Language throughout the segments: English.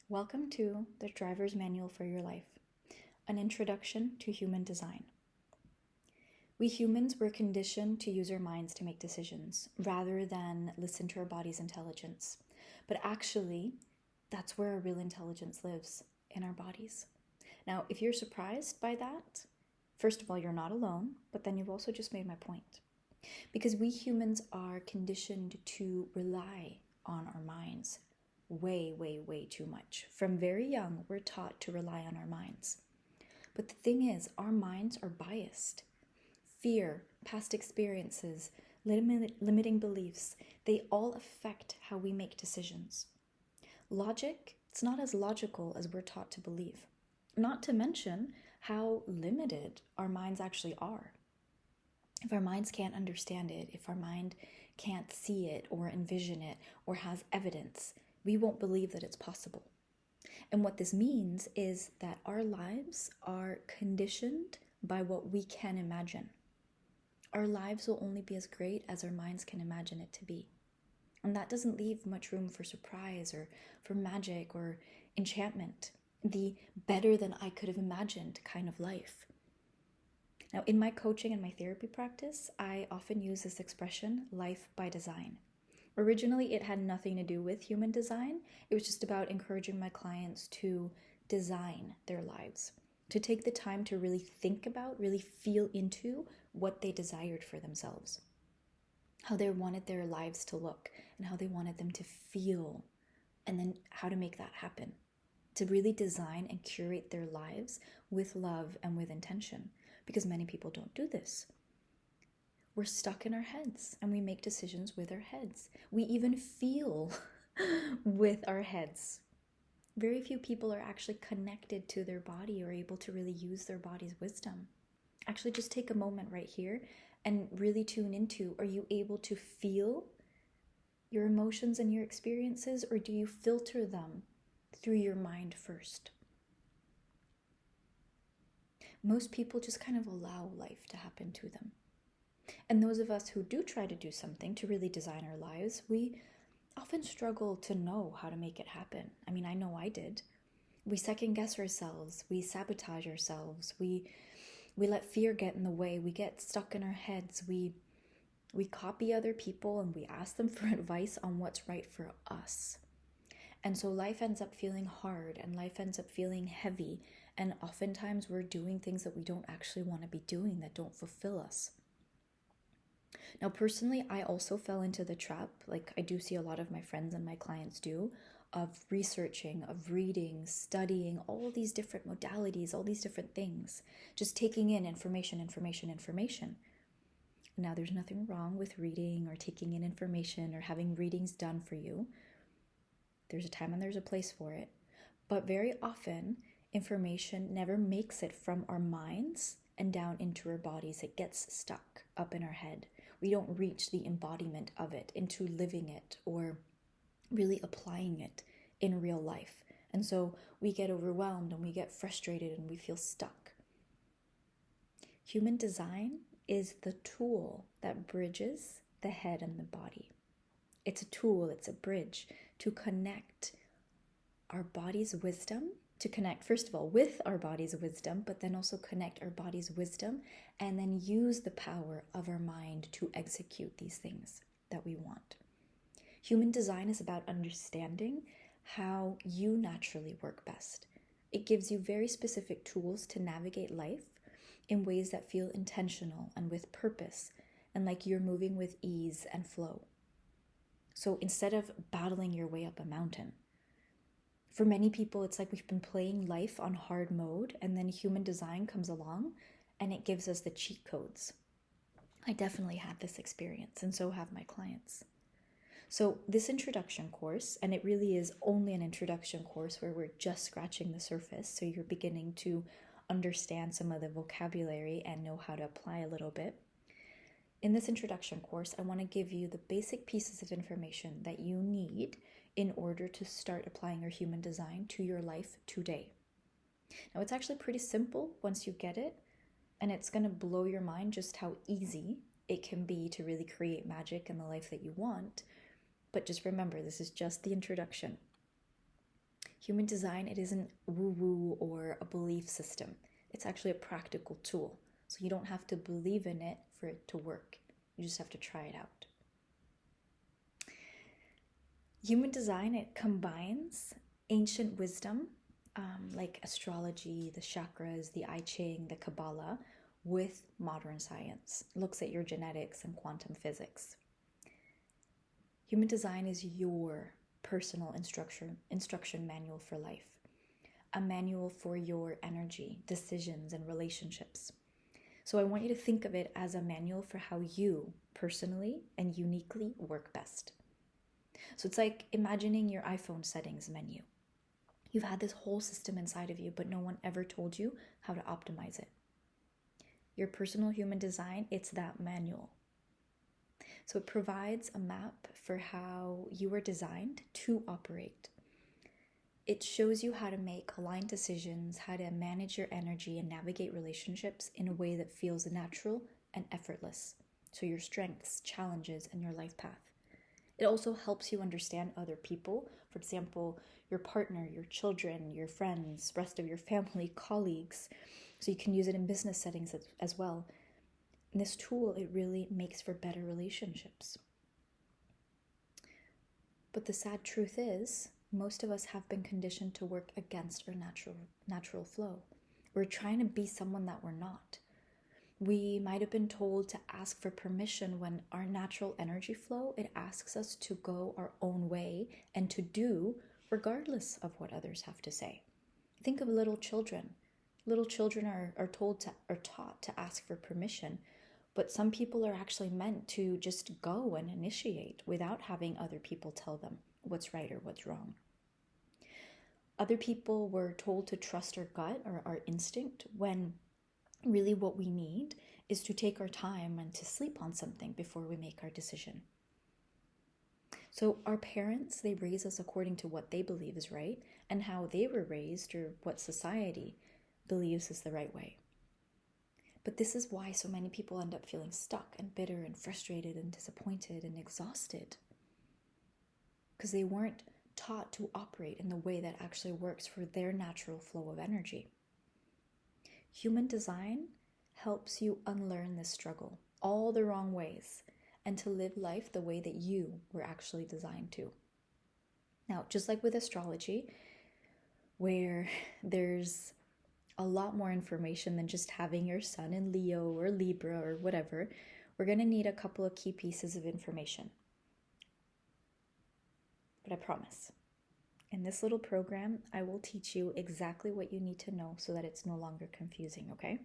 Welcome to the Driver's Manual for Your Life, an introduction to human design. We humans were conditioned to use our minds to make decisions rather than listen to our body's intelligence. But actually, that's where our real intelligence lives, in our bodies. Now, if you're surprised by that, first of all, you're not alone, but then you've also just made my point. Because we humans are conditioned to rely on our minds way too much. From very young, we're taught to rely on our minds. But the thing is, our minds are biased. Fear, past experiences, limiting beliefs, they all affect how we make decisions. Logic, it's not as logical as we're taught to believe. Not to mention how limited our minds actually are. If our minds can't understand it, if our mind can't see it or envision it or has evidence, we won't believe that it's possible. And what this means is that our lives are conditioned by what we can imagine. Our lives will only be as great as our minds can imagine it to be. And that doesn't leave much room for surprise or for magic or enchantment, the better than I could have imagined kind of life. Now, in my coaching and my therapy practice, I often use this expression, life by design. Originally, it had nothing to do with human design. It was just about encouraging my clients to design their lives, to take the time to really think about, really feel into what they desired for themselves, how they wanted their lives to look and how they wanted them to feel, and then how to make that happen, to really design and curate their lives with love and with intention, because many people don't do this. We're stuck in our heads and we make decisions with our heads. We even feel with our heads. Very few people are actually connected to their body or able to really use their body's wisdom. Actually, just take a moment right here and really tune into, are you able to feel your emotions and your experiences, or do you filter them through your mind first? Most people just kind of allow life to happen to them. And those of us who do try to do something to really design our lives, we often struggle to know how to make it happen. I mean, I know I did. We second guess ourselves, we sabotage ourselves, we let fear get in the way, we get stuck in our heads, we copy other people and we ask them for advice on what's right for us. And so life ends up feeling hard and life ends up feeling heavy, and oftentimes we're doing things that we don't actually want to be doing, that don't fulfill us. Now, personally, I also fell into the trap, like I do see a lot of my friends and my clients do, of researching, of reading, studying, all these different modalities, all these different things, just taking in information. Now, there's nothing wrong with reading or taking in information or having readings done for you. There's a time and there's a place for it. But very often, information never makes it from our minds and down into our bodies. It gets stuck up in our head. We don't reach the embodiment of it, into living it or really applying it in real life. And so we get overwhelmed and we get frustrated and we feel stuck. Human design is the tool that bridges the head and the body. It's a tool, it's a bridge to connect our body's wisdom, to connect, first of all, with our body's wisdom, but then also connect our body's wisdom and then use the power of our mind to execute these things that we want. Human design is about understanding how you naturally work best. It gives you very specific tools to navigate life in ways that feel intentional and with purpose and like you're moving with ease and flow. So instead of battling your way up a mountain, for many people, it's like we've been playing life on hard mode, and then human design comes along and it gives us the cheat codes. I definitely had this experience, and so have my clients. So this introduction course, and it really is only an introduction course where we're just scratching the surface, so you're beginning to understand some of the vocabulary and know how to apply a little bit. In this introduction course, I want to give you the basic pieces of information that you need in order to start applying your human design to your life today. Now, it's actually pretty simple once you get it, and it's going to blow your mind just how easy it can be to really create magic in the life that you want. But just remember, this is just the introduction. Human design, it isn't woo-woo or a belief system. It's actually a practical tool. So you don't have to believe in it for it to work. You just have to try it out. Human design, it combines ancient wisdom, like astrology, the chakras, the I Ching, the Kabbalah, with modern science. It looks at your genetics and quantum physics. Human design is your personal instruction manual for life, a manual for your energy, decisions, and relationships. So I want you to think of it as a manual for how you personally and uniquely work best. So it's like imagining your iPhone settings menu. You've had this whole system inside of you, but no one ever told you how to optimize it. Your personal human design, it's that manual. So it provides a map for how you were designed to operate. It shows you how to make aligned decisions, how to manage your energy and navigate relationships in a way that feels natural and effortless. So your strengths, challenges, and your life path. It also helps you understand other people. For example, your partner, your children, your friends, rest of your family, colleagues. So you can use it in business settings as well. And this tool, it really makes for better relationships. But the sad truth is, most of us have been conditioned to work against our natural flow. We're trying to be someone that we're not. We might have been told to ask for permission when our natural energy flow, it asks us to go our own way and to do regardless of what others have to say. Think of little children. Little children are taught to ask for permission, but some people are actually meant to just go and initiate without having other people tell them what's right or what's wrong. Other people were told to trust our gut or our instinct when really what we need is to take our time and to sleep on something before we make our decision. So our parents, they raise us according to what they believe is right and how they were raised or what society believes is the right way. But this is why so many people end up feeling stuck and bitter and frustrated and disappointed and exhausted. Because they weren't taught to operate in the way that actually works for their natural flow of energy. Human design helps you unlearn this struggle, all the wrong ways, and to live life the way that you were actually designed to. Now, just like with astrology, where there's a lot more information than just having your sun in Leo or Libra or whatever, we're going to need a couple of key pieces of information. But I promise, in this little program, I will teach you exactly what you need to know so that it's no longer confusing, okay?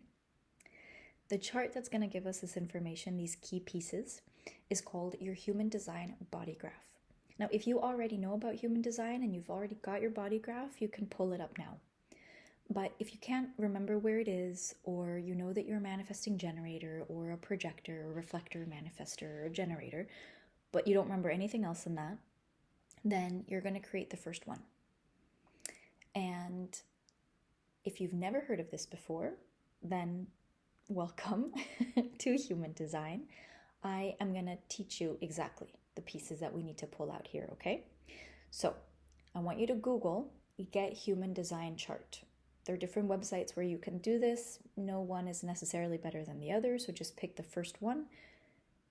The chart that's going to give us this information, these key pieces, is called your Human Design Body Graph. Now, if you already know about human design and you've already got your body graph, you can pull it up now. But if you can't remember where it is, or you know that you're a manifesting generator or a projector or reflector, manifester, or generator, but you don't remember anything else than that, then you're going to create the first one. And if you've never heard of this before, then welcome to Human Design. I am going to teach you exactly the pieces that we need to pull out here, okay? So I want you to Google Get Human Design Chart. There are different websites where you can do this. No one is necessarily better than the other, so just pick the first one.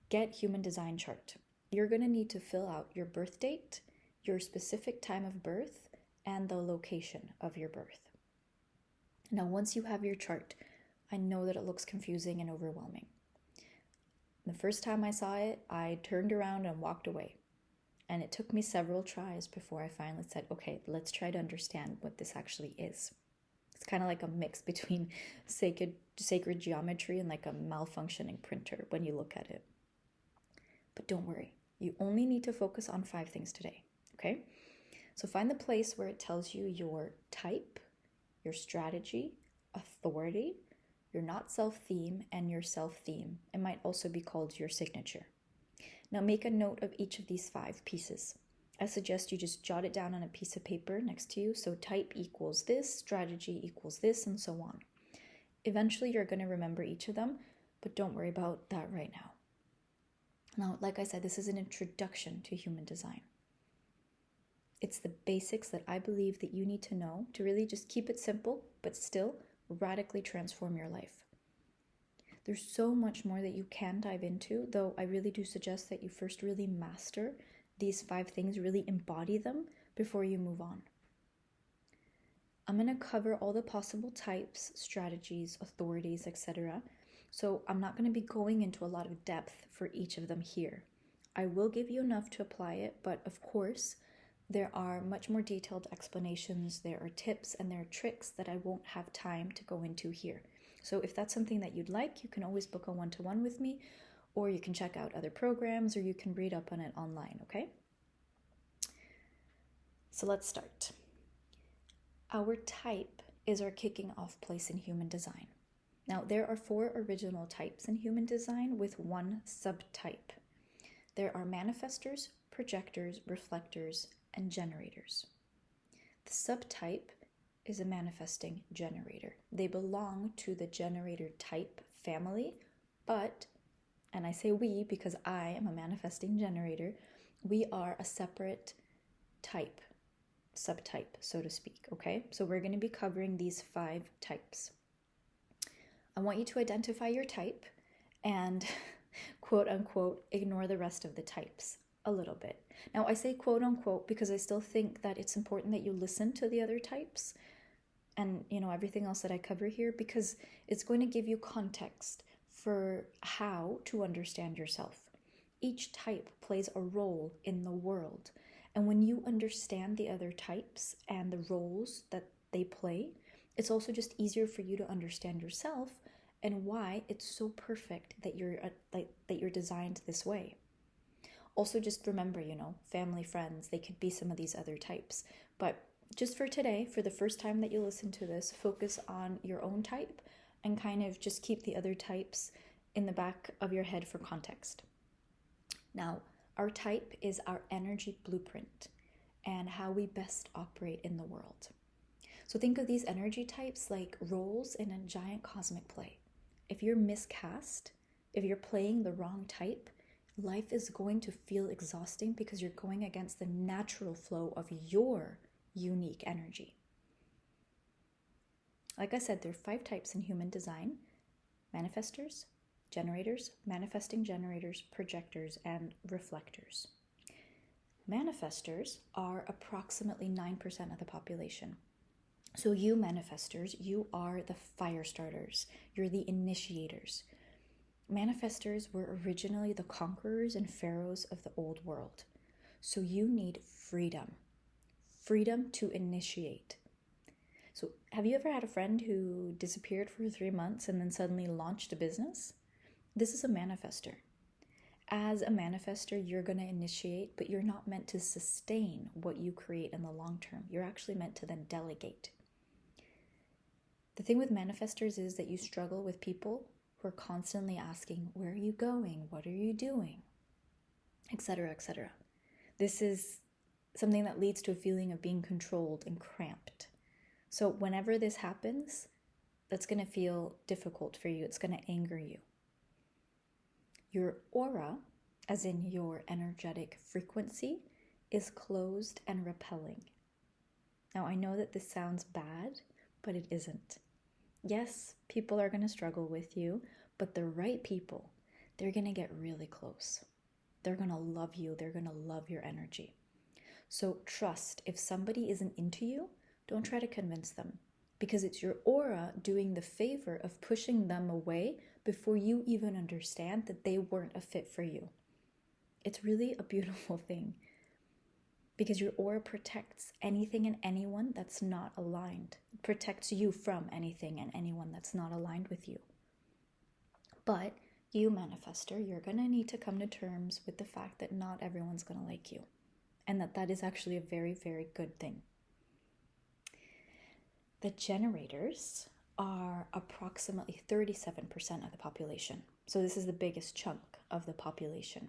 Get Human Design Chart. You're going to need to fill out your birth date, your specific time of birth, and the location of your birth. Now, once you have your chart, I know that it looks confusing and overwhelming. The first time I saw it, I turned around and walked away. And it took me several tries before I finally said, okay, let's try to understand what this actually is. It's kind of like a mix between sacred geometry and like a malfunctioning printer when you look at it. But don't worry, you only need to focus on 5 things today, okay? So find the place where it tells you your type, your strategy, authority, your not self theme, and your self theme. It might also be called your signature. Now make a note of each of these 5 pieces. I suggest you just jot it down on a piece of paper next to you. So type equals this, strategy equals this, and so on. Eventually you're going to remember each of them, but don't worry about that right now. Now, like I said, this is an introduction to human design. It's the basics that I believe that you need to know to really just keep it simple, but still radically transform your life. There's so much more that you can dive into, though I really do suggest that you first really master these 5 things, really embody them before you move on. I'm going to cover all the possible types, strategies, authorities, etc. So I'm not going to be going into a lot of depth for each of them here. I will give you enough to apply it, but of course, there are much more detailed explanations, there are tips, and there are tricks that I won't have time to go into here. So if that's something that you'd like, you can always book a one-to-one with me, or you can check out other programs, or you can read up on it online, okay? So let's start. Our type is our kicking off place in human design. Now, there are 4 original types in human design with 1 subtype. There are manifestors, projectors, reflectors, and generators. The subtype is a manifesting generator. They belong to the generator type family, but, and I say we because I am a manifesting generator, we are a separate type, subtype, so to speak, okay? So we're going to be covering these 5 types. I want you to identify your type and quote unquote ignore the rest of the types a little bit. Now I say quote unquote because I still think that it's important that you listen to the other types and everything else that I cover here, because it's going to give you context for how to understand yourself. Each type plays a role in the world, and when you understand the other types and the roles that they play, it's also just easier for you to understand yourself and why it's so perfect that you're designed this way. Also, just remember, family, friends, they could be some of these other types. But just for today, for the first time that you listen to this, focus on your own type and kind of just keep the other types in the back of your head for context. Now, our type is our energy blueprint and how we best operate in the world. So think of these energy types like roles in a giant cosmic play. If you're miscast, if you're playing the wrong type, life is going to feel exhausting because you're going against the natural flow of your unique energy. Like I said, there are 5 types in human design: manifestors, generators, manifesting generators, projectors, and reflectors. Manifestors are approximately 9% of the population. So you manifestors, you are the fire starters. You're the initiators. Manifestors were originally the conquerors and pharaohs of the old world. So you need freedom. Freedom to initiate. So have you ever had a friend who disappeared for 3 months and then suddenly launched a business? This is a manifestor. As a manifestor, you're going to initiate, but you're not meant to sustain what you create in the long term. You're actually meant to then delegate. The thing with manifestors is that you struggle with people who are constantly asking, where are you going? What are you doing? Etc., etc. This is something that leads to a feeling of being controlled and cramped. So whenever this happens, that's going to feel difficult for you. It's going to anger you. Your aura, as in your energetic frequency, is closed and repelling. Now, I know that this sounds bad, but it isn't. Yes, people are going to struggle with you, but the right people, they're going to get really close. They're going to love you. They're going to love your energy. So trust, if somebody isn't into you, don't try to convince them, because it's your aura doing the favor of pushing them away before you even understand that they weren't a fit for you. It's really a beautiful thing, because your aura protects anything and anyone that's not aligned. It protects you from anything and anyone that's not aligned with you. But you, manifestor, you're going to need to come to terms with the fact that not everyone's going to like you, and that is actually a very, very good thing. The generators are approximately 37% of the population. So this is the biggest chunk of the population.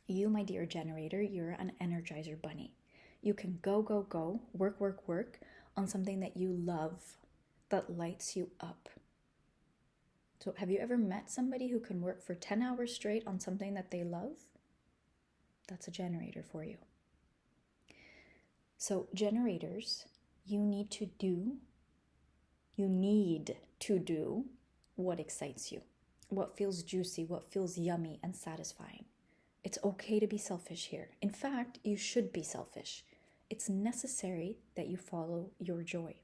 You, my dear generator, you're an energizer bunny. You can go, work on something that you love, that lights you up. So have you ever met somebody who can work for 10 hours straight on something that they love? That's a generator for you. So generators, you need to do what excites you, what feels juicy, what feels yummy and satisfying. It's okay to be selfish here. In fact, you should be selfish. It's necessary that you follow your joy.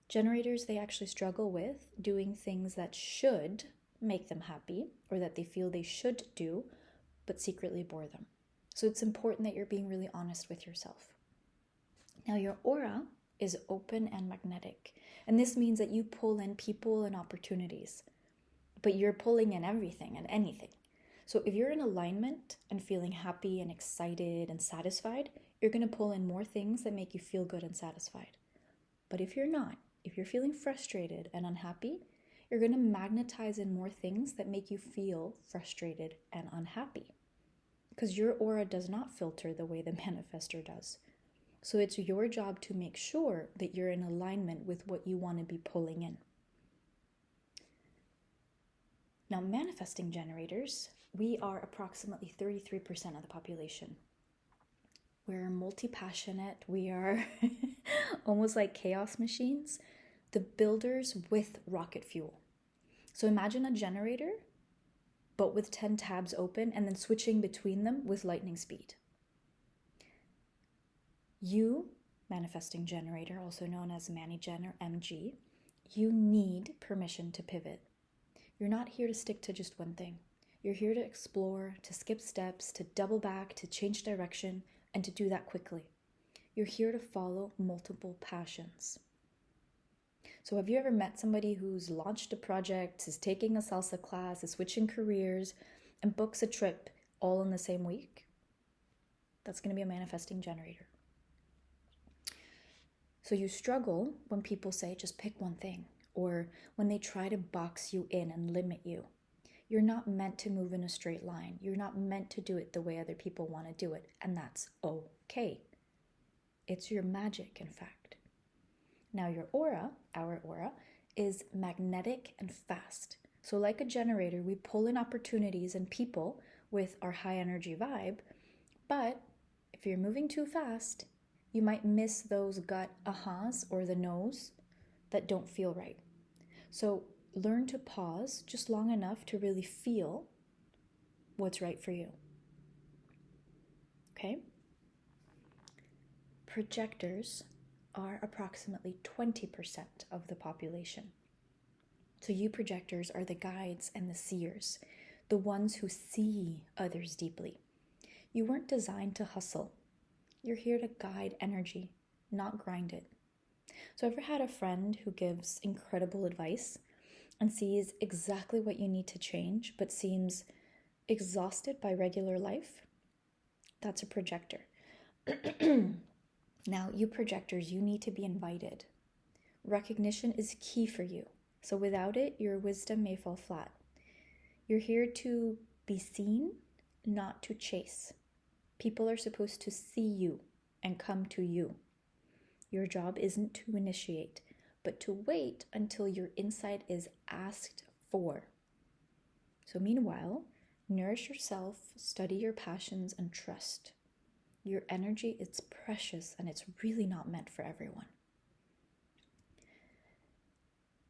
Generators, they actually struggle with doing things that should make them happy or that they feel they should do, but secretly bore them. So it's important that you're being really honest with yourself. Now, your aura is open and magnetic, and this means that you pull in people and opportunities, but you're pulling in everything and anything. So if you're in alignment and feeling happy and excited and satisfied, you're going to pull in more things that make you feel good and satisfied. But if you're not, if you're feeling frustrated and unhappy, you're going to magnetize in more things that make you feel frustrated and unhappy. Because your aura does not filter the way the manifestor does. So it's your job to make sure that you're in alignment with what you want to be pulling in. Now, manifesting generators, we are approximately 33% of the population. We're multi-passionate. We are almost like chaos machines, the builders with rocket fuel. So imagine a generator, but with 10 tabs open and then switching between them with lightning speed. You, manifesting generator, also known as Manny-Gen or MG, you need permission to pivot. You're not here to stick to just one thing. You're here to explore, to skip steps, to double back, to change direction, and to do that quickly. You're here to follow multiple passions. So have you ever met somebody who's launched a project, is taking a salsa class, is switching careers, and books a trip all in the same week? That's going to be a manifesting generator. So you struggle when people say, just pick one thing, or when they try to box you in and limit you. You're not meant to move in a straight line. You're not meant to do it the way other people want to do it, and that's okay. It's your magic, in fact. Now your aura, our aura, is magnetic and fast. So like a generator, we pull in opportunities and people with our high energy vibe, but if you're moving too fast, you might miss those gut ahas or the no's that don't feel right. So learn to pause just long enough to really feel what's right for you. Okay? Projectors are approximately 20% of the population. So you projectors are the guides and the seers, the ones who see others deeply. You weren't designed to hustle. You're here to guide energy, not grind it. So ever had a friend who gives incredible advice and sees exactly what you need to change, but seems exhausted by regular life? That's a projector. Now, you projectors, you need to be invited. Recognition is key for you. So without it, your wisdom may fall flat. You're here to be seen, not to chase. People are supposed to see you and come to you. Your job isn't to initiate, but to wait until your insight is asked for. So meanwhile, nourish yourself, study your passions, and trust. Your energy is precious and it's really not meant for everyone.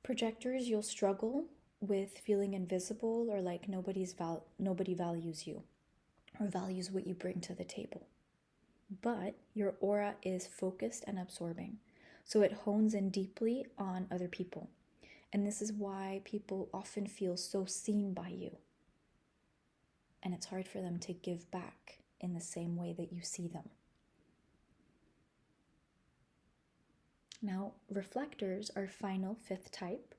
Projectors, you'll struggle with feeling invisible or like nobody values you or values what you bring to the table. But your aura is focused and absorbing, so it hones in deeply on other people. And this is why people often feel so seen by you. And it's hard for them to give back in the same way that you see them. Now, reflectors, our final fifth type,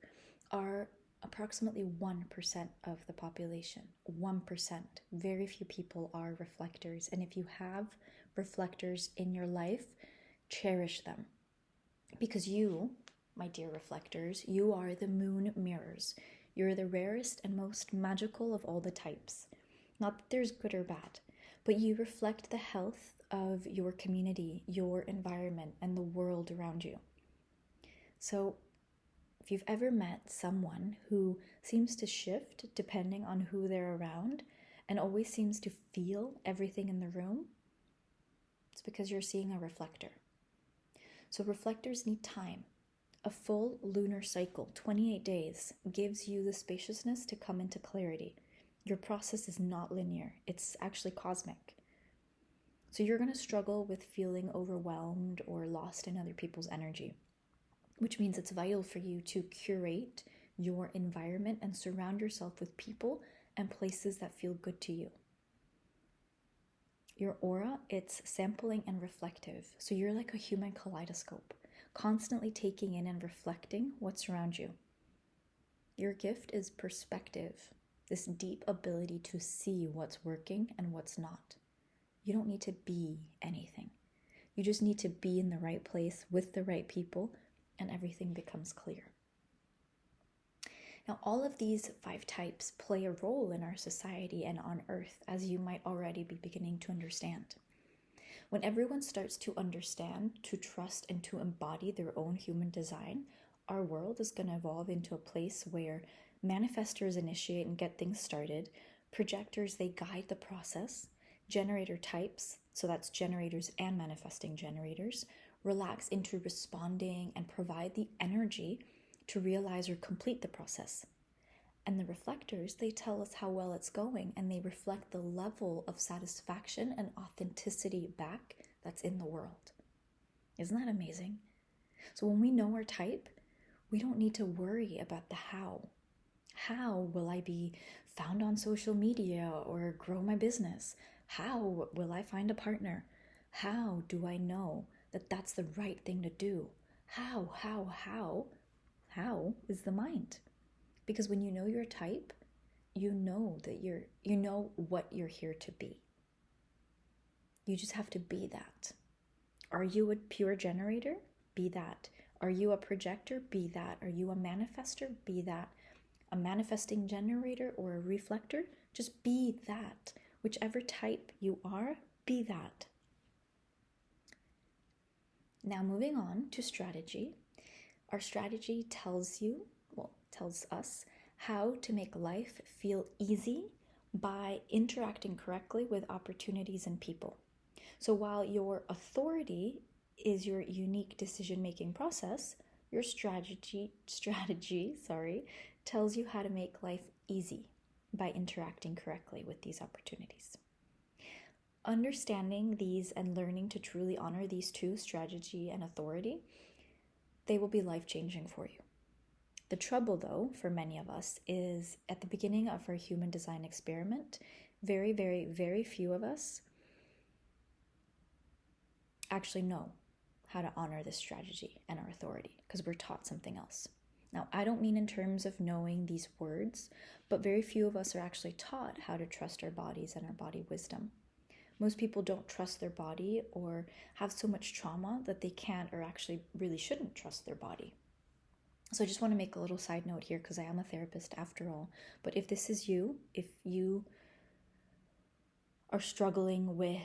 are approximately 1% of the population. 1%. Very few people are reflectors. And if you have reflectors in your life, cherish them. Because you, my dear reflectors, you are the moon mirrors. You're the rarest and most magical of all the types. Not that there's good or bad, but you reflect the health of your community, your environment, and the world around you. So if you've ever met someone who seems to shift depending on who they're around and always seems to feel everything in the room, It's because you're seeing a reflector. So reflectors need time. A full lunar cycle, 28 days, gives you the spaciousness to come into clarity. Your process is not linear. It's actually cosmic. So you're going to struggle with feeling overwhelmed or lost in other people's energy, which means it's vital for you to curate your environment and surround yourself with people and places that feel good to you. Your aura, it's sampling and reflective. So you're like a human kaleidoscope, constantly taking in and reflecting what's around you. Your gift is perspective, this deep ability to see what's working and what's not. You don't need to be anything. You just need to be in the right place with the right people, and everything becomes clear. Now, all of these 5 types play a role in our society and on Earth, as you might already be beginning to understand. When everyone starts to understand, to trust, and to embody their own human design, our world is going to evolve into a place where manifestors initiate and get things started, projectors, they guide the process, generator types, so that's generators and manifesting generators, relax into responding and provide the energy to realize or complete the process. And the reflectors, they tell us how well it's going, and they reflect the level of satisfaction and authenticity back that's in the world. Isn't that amazing? So when we know our type, we don't need to worry about the how. How will I be found on social media or grow my business? How will I find a partner? How do I know that that's the right thing to do? How is the mind. Because when you know your type, you know that you know what you're here to be. You just have to be that. Are you a pure generator? Be that. Are you a projector? Be that. Are you a manifester? Be that. A manifesting generator or a reflector? Just be that. Whichever type you are, be that. Now moving on to strategy. Our strategy tells us how to make life feel easy by interacting correctly with opportunities and people. So while your authority is your unique decision-making process, your strategy tells you how to make life easy by interacting correctly with these opportunities. Understanding these and learning to truly honor these 2, strategy and authority, they will be life-changing for you. The trouble, though, for many of us is at the beginning of our human design experiment, very, very, very few of us actually know how to honor this strategy and our authority because we're taught something else. Now, I don't mean in terms of knowing these words, but very few of us are actually taught how to trust our bodies and our body wisdom. Most people don't trust their body or have so much trauma that they can't or actually really shouldn't trust their body. So I just want to make a little side note here because I am a therapist after all. But if this is you, if you are struggling with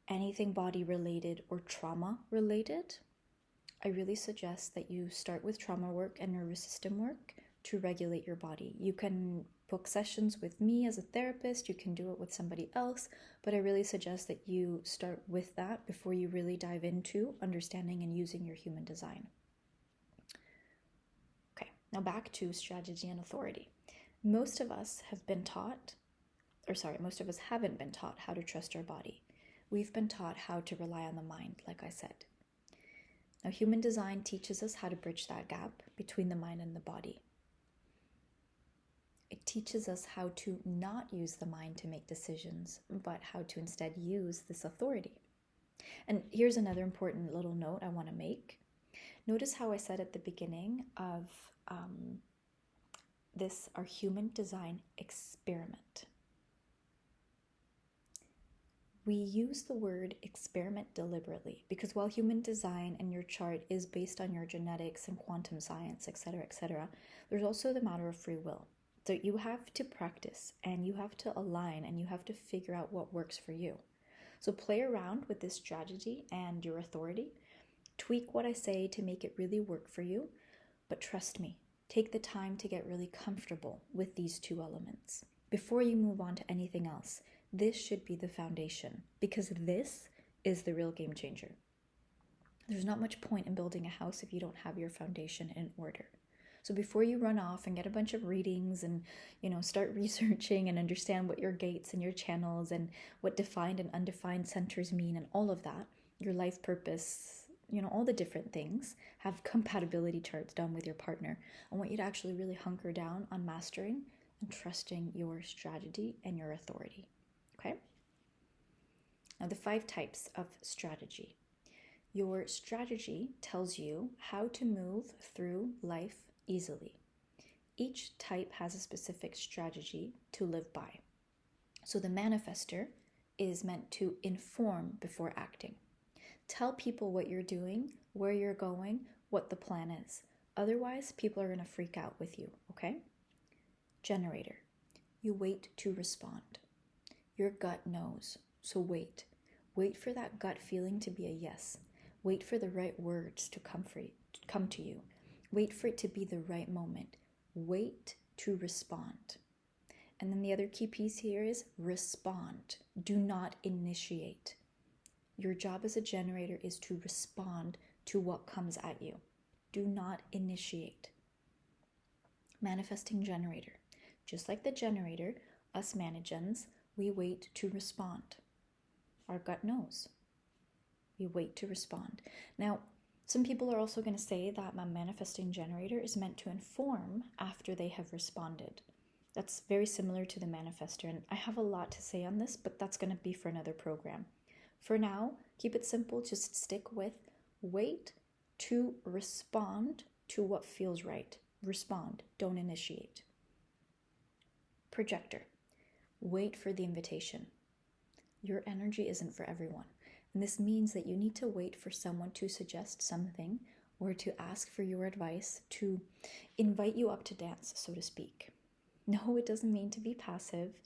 anything body related or trauma related, I really suggest that you start with trauma work and nervous system work to regulate your body. You can book sessions with me as a therapist, you can do it with somebody else, but I really suggest that you start with that before you really dive into understanding and using your human design. Okay, now back to strategy and authority. Most of us haven't been taught how to trust our body. We've been taught how to rely on the mind, like I said. Now, human design teaches us how to bridge that gap between the mind and the body. It teaches us how to not use the mind to make decisions, but how to instead use this authority. And here's another important little note I want to make. Notice how I said at the beginning of our human design experiment. We use the word experiment deliberately because while human design and your chart is based on your genetics and quantum science, etc., there's also the matter of free will. So you have to practice and you have to align and you have to figure out what works for you. So play around with this strategy and your authority. Tweak what I say to make it really work for you. But trust me, take the time to get really comfortable with these 2 elements. Before you move on to anything else, this should be the foundation because this is the real game changer. There's not much point in building a house if you don't have your foundation in order. So before you run off and get a bunch of readings and, start researching and understand what your gates and your channels and what defined and undefined centers mean and all of that, your life purpose, all the different things, have compatibility charts done with your partner. I want you to actually really hunker down on mastering and trusting your strategy and your authority. Okay? Now, the 5 types of strategy. Your strategy tells you how to move through life easily. Each type has a specific strategy to live by. So the manifester is meant to inform before acting. Tell people what you're doing, where you're going, what the plan is. Otherwise, people are going to freak out with you, okay? Generator. You wait to respond. Your gut knows, so wait. Wait for that gut feeling to be a yes. Wait for the right words to come to you. Wait for it to be the right moment. Wait to respond. And then the other key piece here is respond. Do not initiate. Your job as a generator is to respond to what comes at you. Do not initiate. Manifesting generator. Just like the generator, us managens, we wait to respond. Our gut knows. We wait to respond. Now, some people are also going to say that my manifesting generator is meant to inform after they have responded. That's very similar to the manifestor, and I have a lot to say on this, but that's going to be for another program. For now, keep it simple. Just stick with wait to respond to what feels right. Respond. Don't initiate. Projector. Wait for the invitation. Your energy isn't for everyone. And this means that you need to wait for someone to suggest something or to ask for your advice, to invite you up to dance, so to speak. No, it doesn't mean to be passive.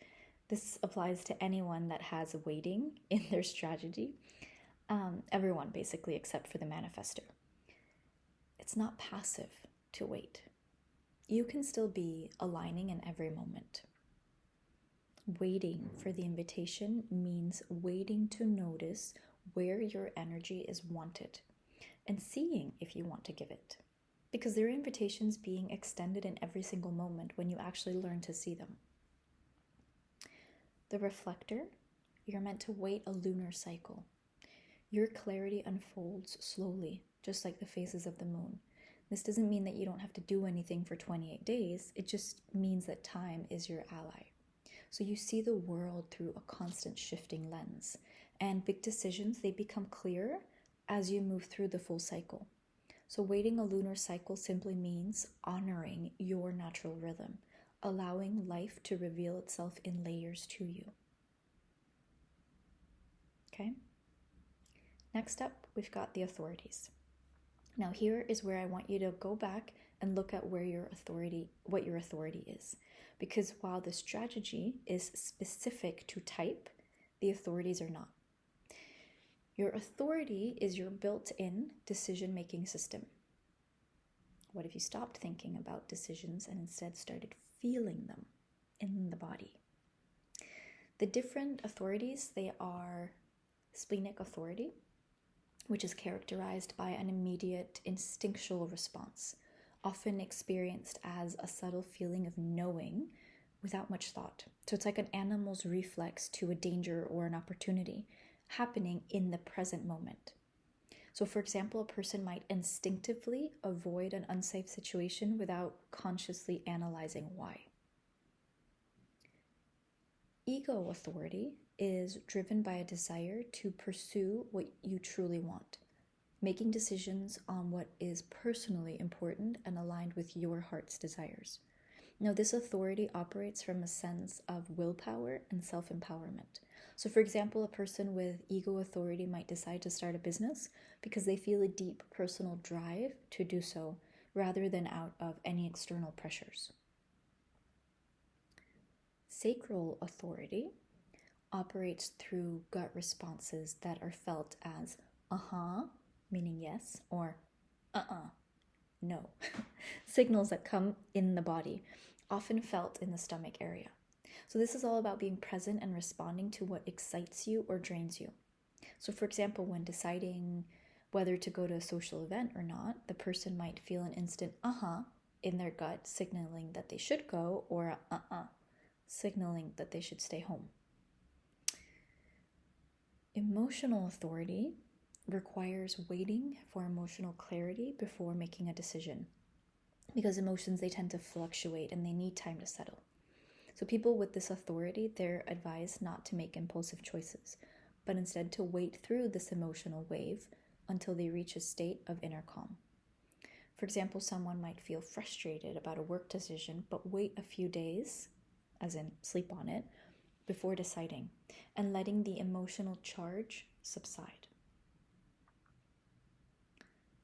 This applies to anyone that has waiting in their strategy. Everyone, basically, except for the manifester. It's not passive to wait. You can still be aligning in every moment. Waiting for the invitation means waiting to notice where your energy is wanted and seeing if you want to give it. Because there are invitations being extended in every single moment when you actually learn to see them. The reflector, you're meant to wait a lunar cycle. Your clarity unfolds slowly, just like the phases of the moon. This doesn't mean that you don't have to do anything for 28 days. It just means that time is your ally. So you see the world through a constant shifting lens. And big decisions, they become clearer as you move through the full cycle. So waiting a lunar cycle simply means honoring your natural rhythm, allowing life to reveal itself in layers to you. Okay? Next up, we've got the authorities. Now here is where I want you to go back and look at what your authority is. Because while the strategy is specific to type, the authorities are not. Your authority is your built-in decision-making system. What if you stopped thinking about decisions and instead started feeling them in the body? The different authorities, they are splenic authority, which is characterized by an immediate instinctual response, often experienced as a subtle feeling of knowing without much thought. So it's like an animal's reflex to a danger or an opportunity happening in the present moment. So for example, a person might instinctively avoid an unsafe situation without consciously analyzing why. Ego authority is driven by a desire to pursue what you truly want, making decisions on what is personally important and aligned with your heart's desires. Now, this authority operates from a sense of willpower and self-empowerment. So, for example, a person with ego authority might decide to start a business because they feel a deep personal drive to do so, rather than out of any external pressures. Sacral authority operates through gut responses that are felt as meaning yes, or no. Signals that come in the body, often felt in the stomach area. So this is all about being present and responding to what excites you or drains you. So, for example, when deciding whether to go to a social event or not, the person might feel an instant in their gut, signaling that they should go, or signaling that they should stay home. Emotional authority requires waiting for emotional clarity before making a decision, because emotions, they tend to fluctuate and they need time to settle. So people with this authority, they're advised not to make impulsive choices, but instead to wait through this emotional wave until they reach a state of inner calm. For example, someone might feel frustrated about a work decision, but wait a few days, as in sleep on it, before deciding and letting the emotional charge subside.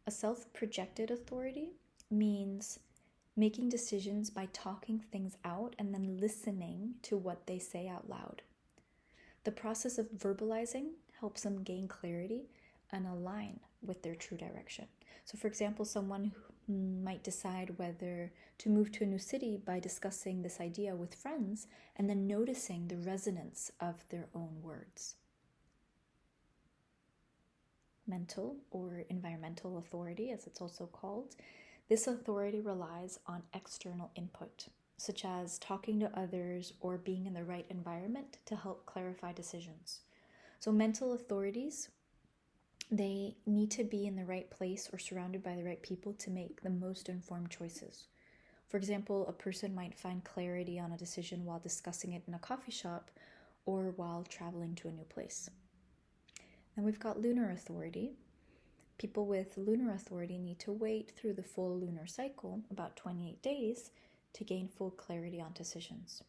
A self-projected authority means making decisions by talking things out and then listening to what they say out loud. The process of verbalizing helps them gain clarity and align with their true direction. So, for example, someone who might decide whether to move to a new city by discussing this idea with friends and then noticing the resonance of their own words. Mental or environmental authority, as it's also called, this authority relies on external input, such as talking to others or being in the right environment to help clarify decisions. So mental authorities, they need to be in the right place or surrounded by the right people to make the most informed choices. For example, a person might find clarity on a decision while discussing it in a coffee shop or while traveling to a new place. And we've got lunar authority. People with lunar authority need to wait through the full lunar cycle, about 28 days, to gain full clarity on decisions.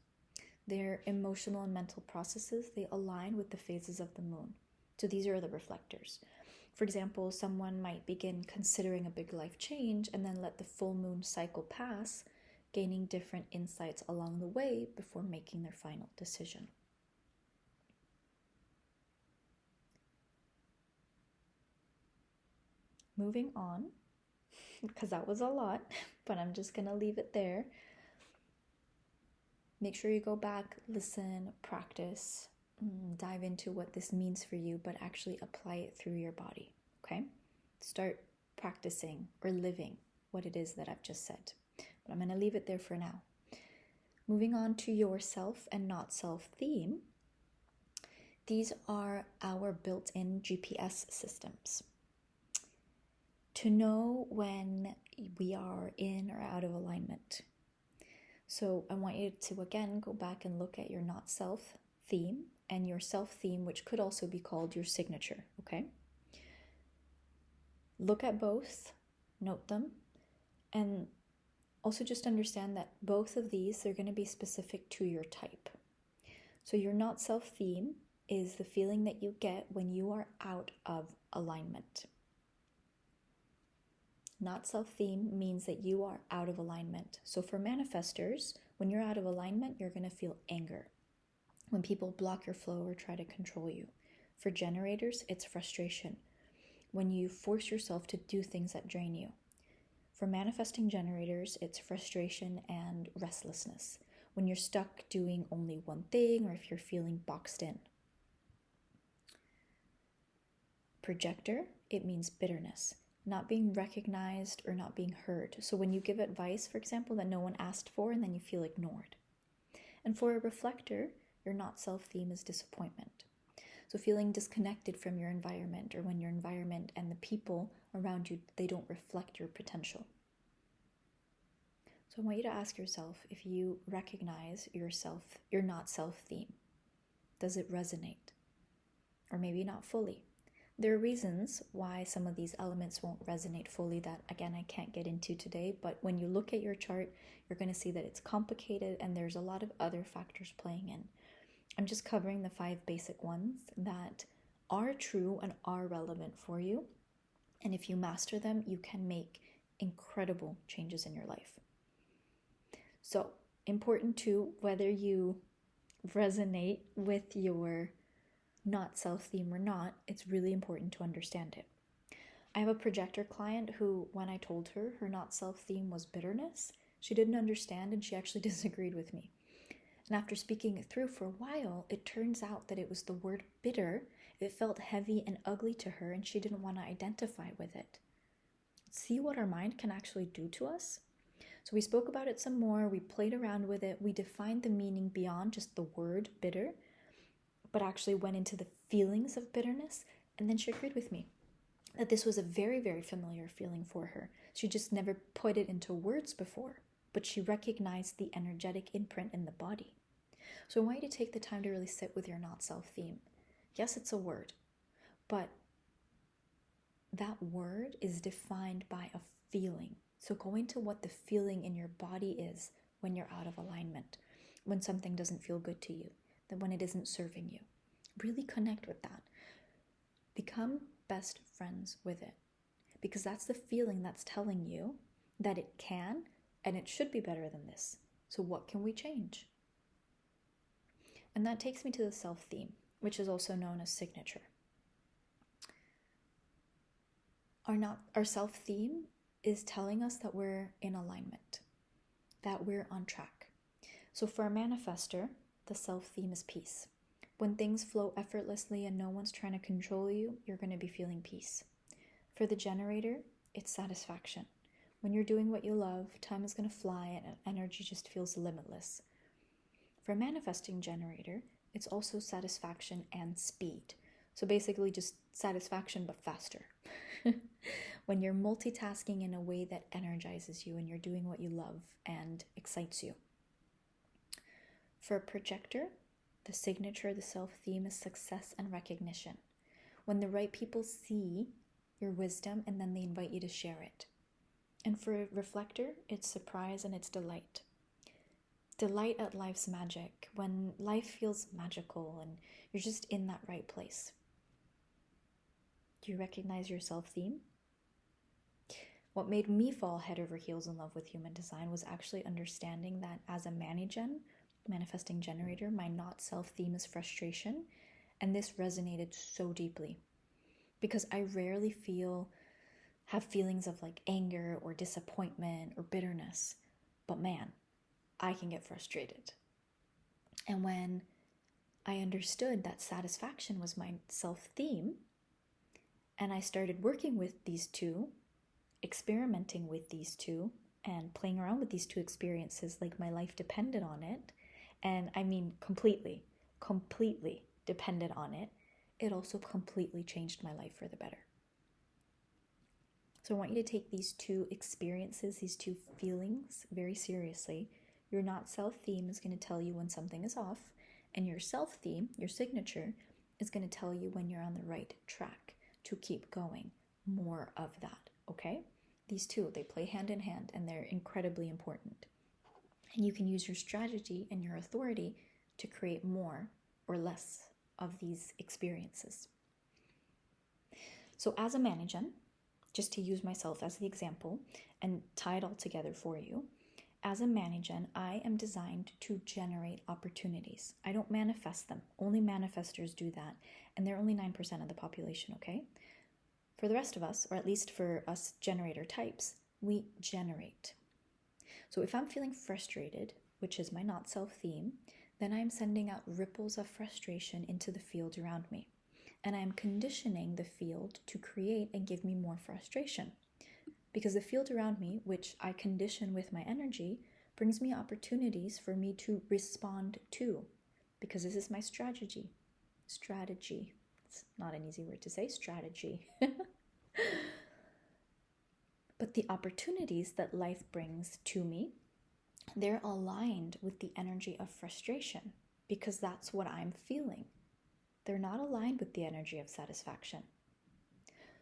Their emotional and mental processes, they align with the phases of the moon. So these are the reflectors. For example, someone might begin considering a big life change and then let the full moon cycle pass, gaining different insights along the way before making their final decision. Moving on, because that was a lot, but I'm just going to leave it there. Make sure you go back, listen, practice, dive into what this means for you, but actually apply it through your body, okay? Start practicing or living what it is that I've just said. But I'm going to leave it there for now. Moving on to your self and not self theme. These are our built-in GPS systems to know when we are in or out of alignment. So I want you to, again, go back and look at your not self theme and your self theme, which could also be called your signature, okay? Look at both, note them, and also just understand that both of these, they're going to be specific to your type. So your not self theme is the feeling that you get when you are out of alignment. Not self-theme means that you are out of alignment. So for manifestors, when you're out of alignment, you're going to feel anger. When people block your flow or try to control you. For generators, it's frustration. When you force yourself to do things that drain you. For manifesting generators, it's frustration and restlessness. When you're stuck doing only one thing or if you're feeling boxed in. Projector, it means bitterness. Not being recognized or not being heard. So when you give advice, for example, that no one asked for and then you feel ignored. And for a reflector, your not self theme is disappointment. So feeling disconnected from your environment, or when your environment and the people around you, they don't reflect your potential. So I want you to ask yourself if you recognize yourself, your not self theme. Does it resonate? Or maybe not fully. There are reasons why some of these elements won't resonate fully that, again, I can't get into today, but when you look at your chart, you're going to see that it's complicated and there's a lot of other factors playing in. I'm just covering the 5 basic ones that are true and are relevant for you. And if you master them, you can make incredible changes in your life. So, important too, whether you resonate with your not self-theme or not, it's really important to understand it. I have a projector client who, when I told her her not self-theme was bitterness, she didn't understand and she actually disagreed with me. And after speaking it through for a while, it turns out that it was the word bitter It felt heavy and ugly to her, and she didn't want to identify with it. See what our mind can actually do to us? So we spoke about it some more, we played around with it, we defined the meaning beyond just the word bitter, but actually went into the feelings of bitterness. And then she agreed with me that this was a very, very familiar feeling for her. She just never put it into words before, but she recognized the energetic imprint in the body. So I want you to take the time to really sit with your not self theme. Yes, it's a word, but that word is defined by a feeling. So go into what the feeling in your body is when you're out of alignment, when something doesn't feel good to you, that when it isn't serving you. Really connect with that. Become best friends with it, because that's the feeling that's telling you that it can and it should be better than this. So what can we change? And that takes me to the self-theme, which is also known as signature. Our self-theme is telling us that we're in alignment, that we're on track. So for a manifester, the self-theme is peace. When things flow effortlessly and no one's trying to control you, you're going to be feeling peace. For the generator, it's satisfaction. When you're doing what you love, time is going to fly and energy just feels limitless. For a manifesting generator, it's also satisfaction and speed. So basically just satisfaction but faster. When you're multitasking in a way that energizes you and you're doing what you love and excites you. For a projector, the signature, the self-theme is success and recognition. When the right people see your wisdom and then they invite you to share it. And for a reflector, it's surprise and it's delight. Delight at life's magic, when life feels magical and you're just in that right place. Do you recognize your self-theme? What made me fall head over heels in love with human design was actually understanding that as a manifesting generator, my not self-theme is frustration, and this resonated so deeply because I rarely have feelings of like anger or disappointment or bitterness, but man, I can get frustrated. And when I understood that satisfaction was my self-theme, and I started working with these two, experimenting with these two, and playing around with these two experiences like my life depended on it, and I mean completely depended on it, it also completely changed my life for the better. So I want you to take these two experiences, these two feelings very seriously. Your not self-theme is going to tell you when something is off, and your self-theme, your signature, is going to tell you when you're on the right track to keep going. More of that, okay? These two, they play hand in hand, and they're incredibly important. And you can use your strategy and your authority to create more or less of these experiences. So as a managen, just to use myself as the example and tie it all together for you, as a managen, I am designed to generate opportunities. I don't manifest them. Only manifestors do that, and they're only 9% of the population, okay? For the rest of us, or at least for us generator types, we generate. So if I'm feeling frustrated, which is my not self-theme, then I'm sending out ripples of frustration into the field around me. And I'm conditioning the field to create and give me more frustration. Because the field around me, which I condition with my energy, brings me opportunities for me to respond to. Because this is my strategy. Strategy. It's not an easy word to say, strategy. But the opportunities that life brings to me, they're aligned with the energy of frustration because that's what I'm feeling. They're not aligned with the energy of satisfaction.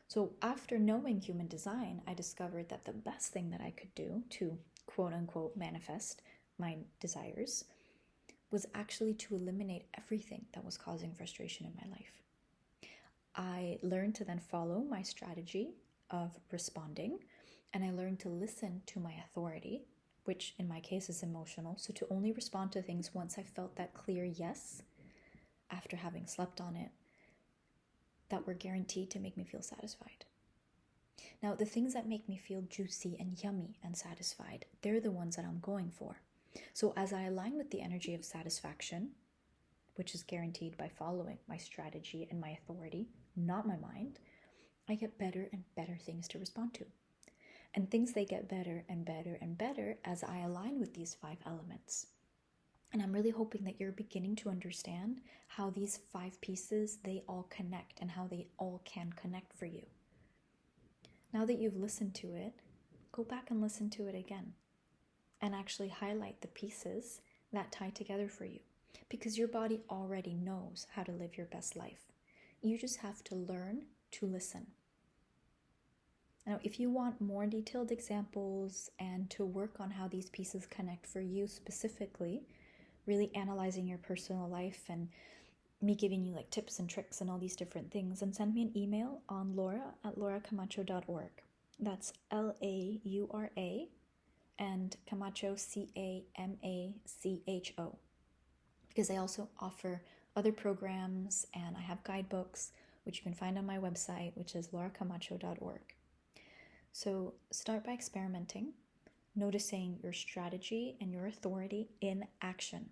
So after knowing human design, I discovered that the best thing that I could do to quote unquote manifest my desires was actually to eliminate everything that was causing frustration in my life. I learned to then follow my strategy of responding, and I learned to listen to my authority, which in my case is emotional, so to only respond to things once I felt that clear yes, after having slept on it, that were guaranteed to make me feel satisfied. Now, the things that make me feel juicy and yummy and satisfied, they're the ones that I'm going for. So as I align with the energy of satisfaction, which is guaranteed by following my strategy and my authority, not my mind, I get better and better things to respond to. And things, they get better and better and better as I align with these 5 elements. And I'm really hoping that you're beginning to understand how these 5 pieces, they all connect and how they all can connect for you. Now that you've listened to it, go back and listen to it again and actually highlight the pieces that tie together for you, because your body already knows how to live your best life. You just have to learn to listen. Now, if you want more detailed examples and to work on how these pieces connect for you specifically, really analyzing your personal life and me giving you like tips and tricks and all these different things, then send me an email on laura@lauracamacho.org. That's LAURA and Camacho CAMACHO, because I also offer other programs and I have guidebooks which you can find on my website, which is lauracamacho.org. So start by experimenting, noticing your strategy and your authority in action.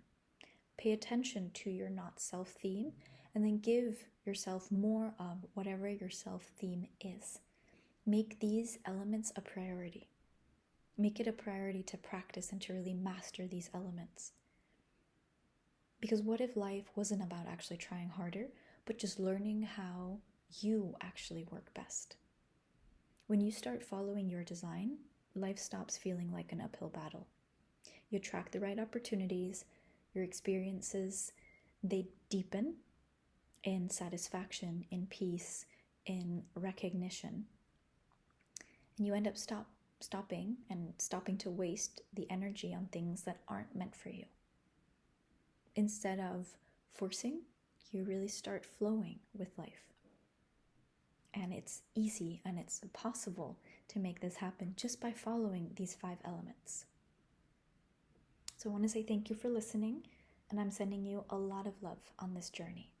Pay attention to your not self theme, and then give yourself more of whatever your self theme is. Make these elements a priority. Make it a priority to practice and to really master these elements. Because what if life wasn't about actually trying harder, but just learning how you actually work best? When you start following your design, life stops feeling like an uphill battle. You attract the right opportunities, your experiences, they deepen in satisfaction, in peace, in recognition. And you end up stopping to waste the energy on things that aren't meant for you. Instead of forcing, you really start flowing with life. And it's easy and it's possible to make this happen just by following these 5 elements. So I want to say thank you for listening, and I'm sending you a lot of love on this journey.